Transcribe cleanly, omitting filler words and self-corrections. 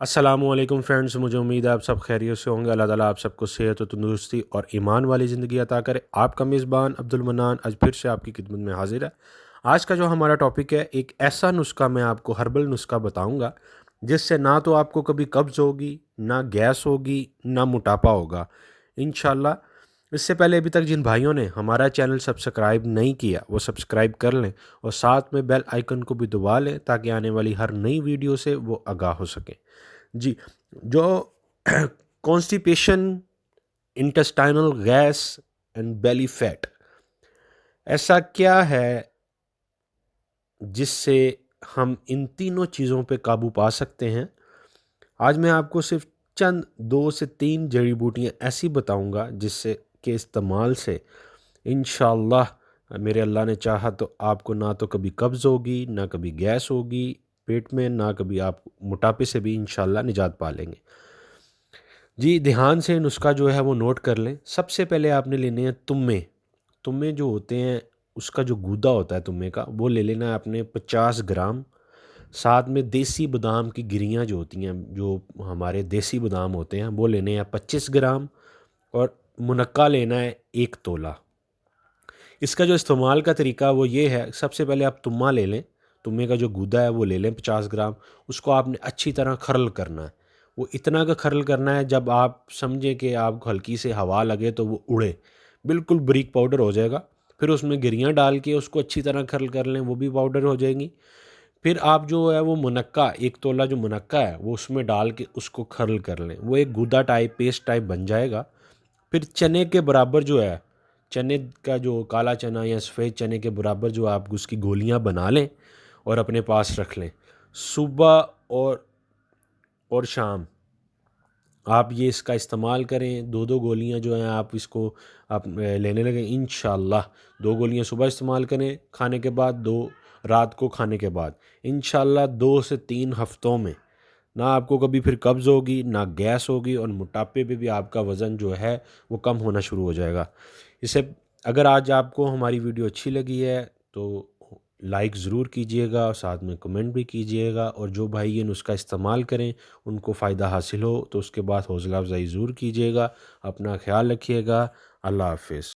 السلام علیکم فرینڈز، مجھے امید ہے آپ سب خیریت سے ہوں گے۔ اللہ تعالیٰ آپ سب کو صحت و تندرستی اور ایمان والی زندگی عطا کرے۔ آپ کا میزبان عبد المنان آج پھر سے آپ کی خدمت میں حاضر ہے۔ آج کا جو ہمارا ٹاپک ہے، ایک ایسا نسخہ میں آپ کو ہربل نسخہ بتاؤں گا جس سے نہ تو آپ کو کبھی قبض ہوگی، نہ گیس ہوگی، نہ موٹاپا ہوگا انشاءاللہ۔ اس سے پہلے ابھی تک جن بھائیوں نے ہمارا چینل سبسکرائب نہیں کیا وہ سبسکرائب کر لیں اور ساتھ میں بیل آئیکن کو بھی دبا لیں تاکہ آنے والی ہر نئی ویڈیو سے وہ آگاہ ہو سکیں۔ جی، جو constipation, intestinal gas and belly fat, ایسا کیا ہے جس سے ہم ان تینوں چیزوں پہ قابو پا سکتے ہیں؟ آج میں آپ کو صرف چند 2 سے 3 جڑی بوٹیاں ایسی بتاؤں گا جس سے کے استعمال سے انشاءاللہ میرے اللہ نے چاہا تو آپ کو نہ تو کبھی قبض ہوگی، نہ کبھی گیس ہوگی پیٹ میں، نہ کبھی آپ موٹاپے سے بھی انشاءاللہ نجات پا لیں گے۔ جی، دھیان سے نسخہ جو ہے وہ نوٹ کر لیں۔ سب سے پہلے آپ نے لینے ہیں تمے۔ تمے جو ہوتے ہیں، اس کا جو گودا ہوتا ہے تمے کا، وہ لے لینا ہے آپ نے 50 گرام۔ ساتھ میں دیسی بادام کی گریاں جو ہوتی ہیں، جو ہمارے دیسی بادام ہوتے ہیں، وہ لینے ہیں 25 گرام۔ اور منقع لینا ہے 1 تولہ۔ اس کا جو استعمال کا طریقہ وہ یہ ہے، سب سے پہلے آپ تمہ لے لیں، تمے کا جو گودا ہے وہ لے لیں 50 گرام۔ اس کو آپ نے اچھی طرح کھرل کرنا ہے۔ وہ اتنا کا کھرل کرنا ہے جب آپ سمجھیں کہ آپ کو ہلکی سے ہوا لگے تو وہ اڑے، بالکل بریک پاؤڈر ہو جائے گا۔ پھر اس میں گریاں ڈال کے اس کو اچھی طرح کھرل کر لیں، وہ بھی پاؤڈر ہو جائیں گی۔ پھر آپ جو ہے وہ منقع 1 تولہ جو منقع ہے وہ اس میں ڈال کے اس کو کھرل کر لیں، وہ ایک گودا ٹائپ، پیسٹ ٹائپ بن جائے گا۔ پھر چنے کے برابر جو ہے، چنے کا جو کالا چنا یا سفید چنے کے برابر جو آپ اس کی گولیاں بنا لیں اور اپنے پاس رکھ لیں۔ صبح اور شام آپ یہ اس کا استعمال کریں۔ 2 گولیاں جو ہیں آپ اس کو آپ لینے لگیں انشاءاللہ۔ 2 گولیاں صبح استعمال کریں کھانے کے بعد، 2 رات کو کھانے کے بعد۔ انشاءاللہ 2 سے 3 ہفتوں میں نہ آپ کو کبھی پھر قبض ہوگی، نہ گیس ہوگی، اور موٹاپے پہ بھی آپ کا وزن جو ہے وہ کم ہونا شروع ہو جائے گا۔ اسے اگر آج آپ کو ہماری ویڈیو اچھی لگی ہے تو لائک ضرور کیجئے گا، اور ساتھ میں کمنٹ بھی کیجئے گا، اور جو بھائی یہ نسخہ استعمال کریں ان کو فائدہ حاصل ہو تو اس کے بعد حوصلہ افزائی ضرور کیجئے گا۔ اپنا خیال رکھیے گا۔ اللہ حافظ۔